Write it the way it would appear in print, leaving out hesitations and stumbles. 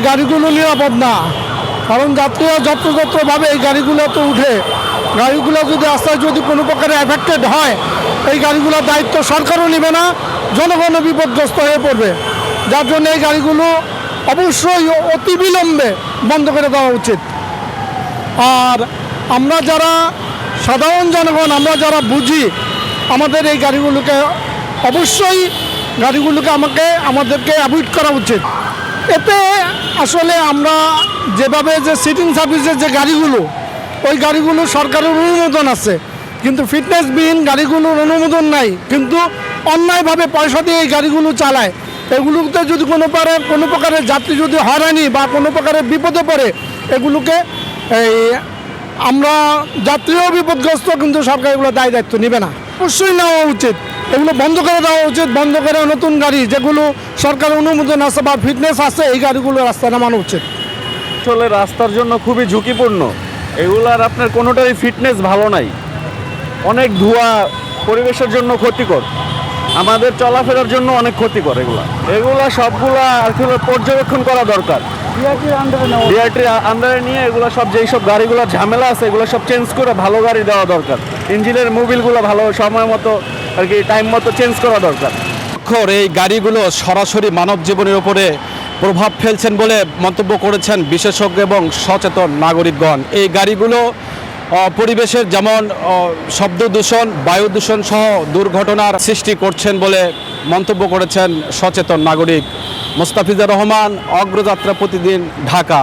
গাড়িগুলো নিরাপদ না, কারণ যাত্রীরা যত্রতত্রভাবে এই গাড়িগুলোতে উঠে, গাড়িগুলো যদি রাস্তায় যদি কোনো প্রকারে অ্যাফেক্টেড হয়, এই গাড়িগুলোর দায়িত্ব সরকারও নেবে না, জনগণও বিপদগ্রস্ত হয়ে পড়বে। যার জন্য এই গাড়িগুলো অবশ্যই অতি বিলম্বে বন্ধ করে দেওয়া উচিত। আর আমরা যারা সাধারণ জনগণ, আমরা যারা বুঝি, আমাদের এই গাড়িগুলোকে অবশ্যই আমাদেরকে অ্যাভয়েড করা উচিত। এতে আসলে আমরা যেভাবে যে সিটিং সার্ভিসের যে গাড়িগুলো, ওই গাড়িগুলো সরকারের অনুমোদন আছে, কিন্তু ফিটনেসবিহীন গাড়িগুলোর অনুমোদন নাই, কিন্তু অন্যায়ভাবে পয়সা দিয়ে এই গাড়িগুলো চালায়। এগুলোতে যদি কোনো প্রকারের যাত্রী যদি হয়রানি বা কোনো প্রকারের বিপদে পড়ে, এগুলোকে আমরা যাত্রীও বিপদগ্রস্ত, কিন্তু সরকার এগুলো দায়িত্ব নেবে না। অবশ্যই নেওয়া উচিত, এগুলো বন্ধ করে দেওয়া উচিত। বন্ধ করে নতুন গাড়ি যেগুলো সরকার অনুমোদন আছে বা ফিটনেস আছে, এই গাড়িগুলো রাস্তায় নামানো উচিত। আসলে রাস্তার জন্য খুবই ঝুঁকিপূর্ণ, এগুলার আপনার কোনোটারই ফিটনেস ভালো নাই, অনেক ধোঁয়া, পরিবেশের জন্য ক্ষতিকর, আমাদের চলাফেরার জন্য অনেক ক্ষতিকর। এগুলা সবগুলা আর কি পর্যবেক্ষণ করা দরকার, ডিআরটির আন্ডারে নিয়ে এগুলো সব যেই সব গাড়িগুলোর ঝামেলা আছে এগুলো সব চেঞ্জ করে ভালো গাড়ি দেওয়া দরকার। ইঞ্জিনের মোবিলগুলো ভালো সময় মতো আর কি টাইম মতো চেঞ্জ করা দরকার। এই গাড়িগুলো সরাসরি মানব জীবনের উপরে প্রভাব ফেলছেন বলে মন্তব্য করেছেন বিশেষজ্ঞ এবং সচেতন নাগরিকগণ। এই গাড়িগুলো পরিবেশের যেমন শব্দ দূষণ, বায়ু দূষণ সহ দুর্ঘটনার সৃষ্টি করছেন বলে মন্তব্য করেছেন সচেতন নাগরিক। মোস্তাফিজুর রহমান, অগ্রযাত্রা প্রতিদিন, ঢাকা।